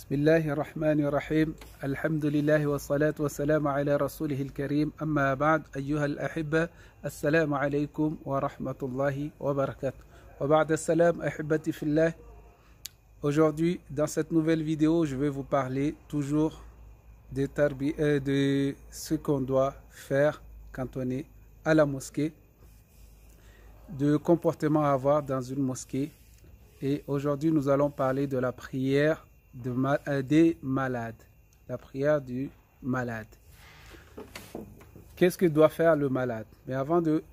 بسم الله الرحمن الرحيم الحمد لله والصلاة والسلام على رسوله الكريم أما بعد أيها الأحبة السلام عليكم ورحمة الله وبركاته وبعد السلام أحبتي في الله. Aujourd'hui dans cette nouvelle vidéo je vais vous parler toujours de ce qu'on doit faire quand on est à la mosquée, de comportement à avoir dans une mosquée. Et aujourd'hui nous allons parler de la prière des malades, la prière du malade. Qu'est-ce que doit faire le malade? Mais avant de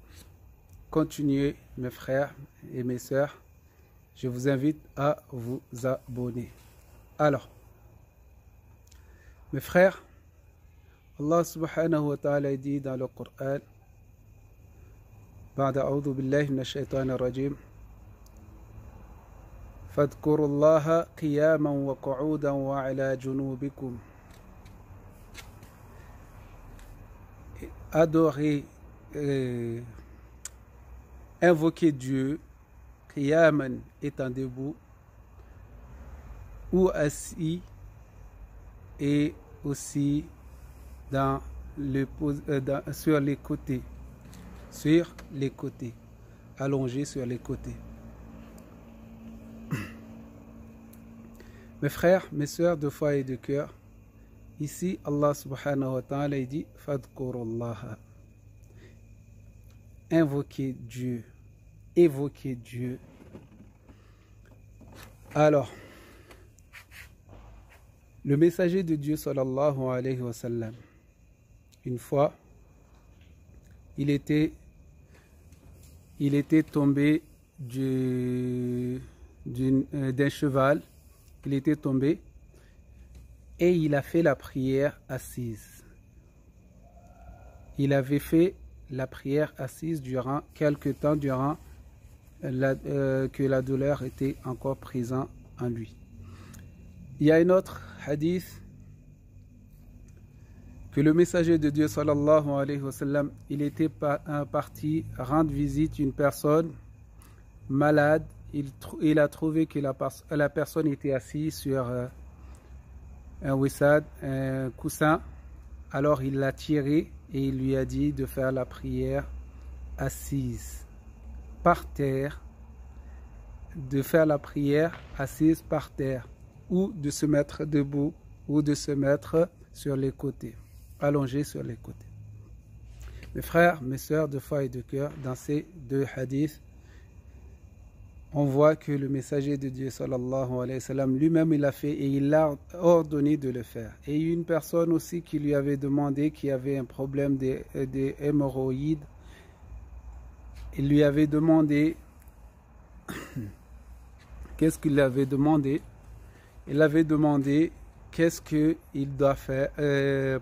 continuer, mes frères et mes sœurs, je vous invite à vous abonner. Alors, mes frères, Allah subhanahu wa ta'ala dit dans le Coran, بعد أعوذ بالله من الشيطان الرجيم فاذكروا الله قياما وقعودا وعلى جنوبكم. Adorer, invoquer Dieu, qiyaman étant debout, ou assis, et aussi sur les côtés, allongé sur les côtés. Mes frères, mes sœurs de foi et de cœur, ici Allah subhanahu wa ta'ala dit Fadhkurullah. Invoquez Dieu, évoquez Dieu. Alors, le messager de Dieu sallallahu alayhi wa sallam, une fois, il était tombé d'un cheval. Il était tombé et il a fait la prière assise. Il avait fait la prière assise durant quelque temps, durant que la douleur était encore présente en lui. Il y a un autre hadith que le messager de Dieu sallallahu alayhi wa sallam, il était parti rendre visite à une personne malade. Il a trouvé que la personne était assise sur un wissad, un coussin. Alors il l'a tiré et il lui a dit de faire la prière assise par terre, de faire la prière assise par terre, ou de se mettre debout, ou de se mettre sur les côtés, allongé sur les côtés. Mes frères, mes sœurs de foi et de cœur, dans ces deux hadiths, on voit que le messager de Dieu sallallahu alayhi wa sallam lui-même il a fait et il a ordonné de le faire. Et une personne aussi qui lui avait demandé, qui avait un problème d'hémorroïdes, il lui avait demandé qu'est-ce qu'il avait demandé. Il avait demandé qu'est-ce qu'il doit faire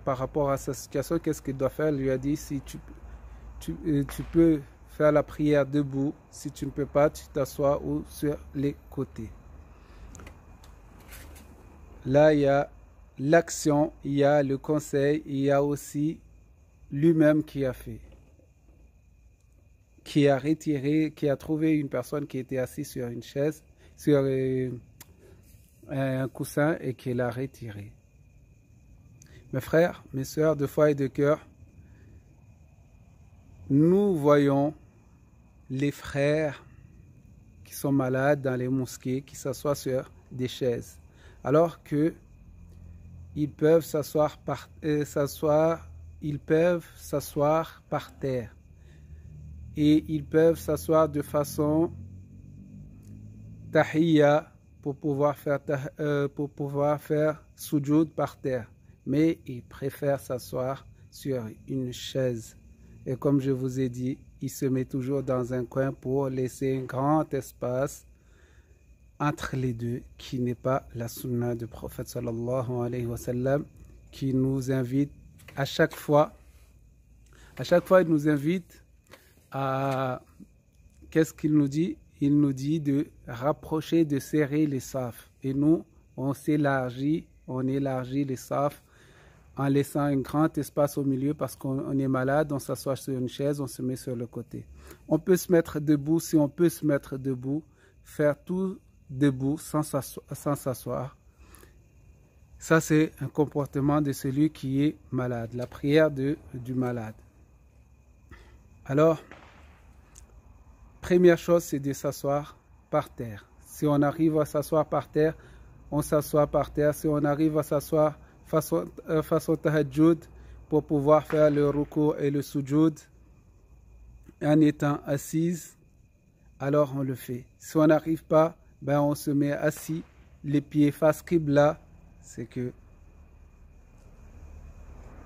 par rapport à sa situation, qu'est-ce qu'il doit faire. Il lui a dit si tu peux faire la prière debout, si tu ne peux pas, tu t'assois ou sur les côtés. Là, il y a l'action, il y a le conseil, il y a aussi lui-même qui a fait, qui a retiré, qui a trouvé une personne qui était assise sur une chaise, sur un coussin et qui l'a retiré. Mes frères, mes sœurs de foi et de cœur, nous voyons les frères qui sont malades dans les mosquées, qui s'assoient sur des chaises, alors que ils peuvent s'asseoir par terre et ils peuvent s'asseoir de façon tahiyya pour pouvoir faire sujoud par terre, mais ils préfèrent s'asseoir sur une chaise. Et comme je vous ai dit, il se met toujours dans un coin pour laisser un grand espace entre les deux, qui n'est pas la sunna du prophète sallallahu alayhi wa sallam, qui nous invite à chaque fois il nous invite à, qu'est-ce qu'il nous dit? Il nous dit de rapprocher, de serrer les safs. Et nous, on élargit les safs en laissant un grand espace au milieu parce qu'on est malade, on s'assoit sur une chaise, on se met sur le côté. On peut se mettre debout, si on peut se mettre debout, faire tout debout sans s'asseoir. Ça, c'est un comportement de celui qui est malade, la prière du malade. Alors, première chose, c'est de s'asseoir par terre. Si on arrive à s'asseoir par terre, on s'assoit par terre. Si on arrive à s'asseoir façon tahajjud pour pouvoir faire le ruku et le sujoud en étant assise, alors on le fait. Si on n'arrive pas, ben on se met assis, les pieds face qibla. C'est que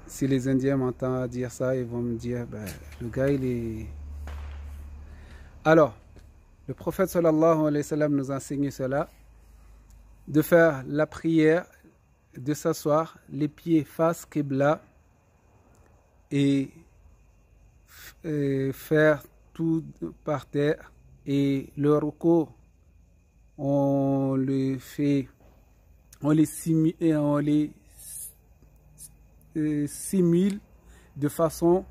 si les Indiens m'entendent dire ça, ils vont me dire, ben, le gars il est... Alors, le prophète sallallahu alayhi wa sallam nous a enseigné cela, de faire la prière, de s'asseoir, les pieds face qibla et faire tout par terre. Et le ruku, on le fait, on les simule de façon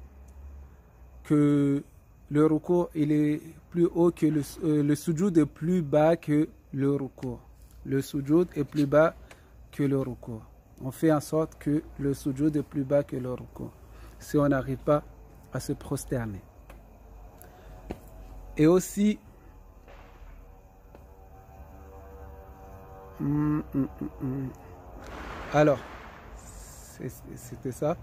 que le ruku il est plus haut que le sujoud est plus bas que le ruku. Le sujoud est plus bas que le ruku. On fait en sorte que le sujoud est plus bas que le ruku. Si on n'arrive pas à se prosterner. Et aussi, alors, c'était ça.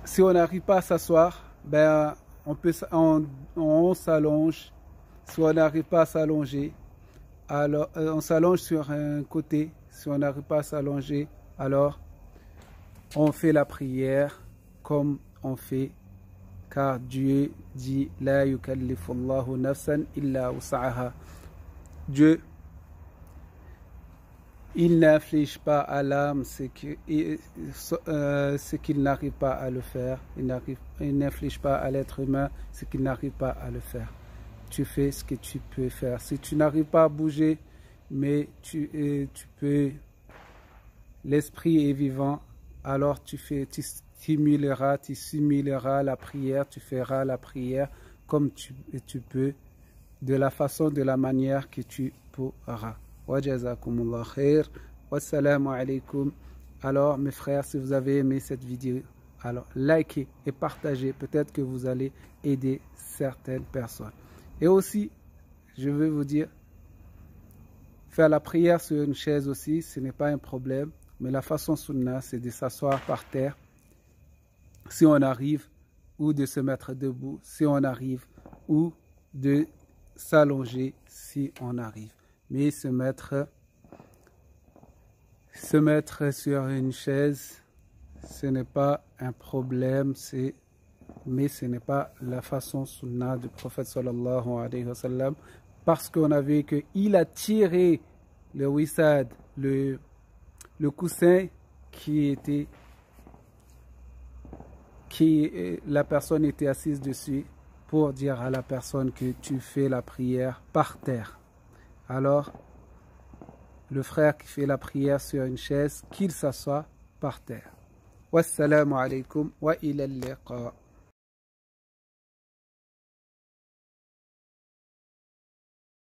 Si on n'arrive pas à s'asseoir, ben on s'allonge. Si on n'arrive pas à s'allonger, alors on s'allonge sur un côté. Si on n'arrive pas à s'allonger, alors on fait la prière comme on fait, car Dieu dit La yukallifullahu nafsan illa wus'aha. Dieu, il n'inflige pas à l'âme ce qu'il n'arrive pas à le faire. Il n'inflige pas à l'être humain ce qu'il n'arrive pas à le faire. Tu fais ce que tu peux faire. Si tu n'arrives pas à bouger, mais tu peux, l'esprit est vivant, alors tu simuleras la prière, tu feras la prière comme tu peux, de la façon, de la manière que tu pourras. Wa jazakumullah khair. Wassalamu alaikum. Alors mes frères, si vous avez aimé cette vidéo, alors likez et partagez. Peut-être que vous allez aider certaines personnes. Et aussi, je veux vous dire, faire la prière sur une chaise aussi, ce n'est pas un problème. Mais la façon sunna, c'est de s'asseoir par terre, si on arrive, ou de se mettre debout, si on arrive, ou de s'allonger, si on arrive. Mais se mettre sur une chaise, ce n'est pas un problème, mais ce n'est pas la façon sunna du prophète sallallahu alayhi wa sallam, parce qu'on a vu qu'il a tiré le wisad, le coussin la personne était assise dessus, pour dire à la personne que tu fais la prière par terre. Alors, le frère qui fait la prière sur une chaise, qu'il s'assoit par terre. Wassalamu alaikum wa ila al-liqa.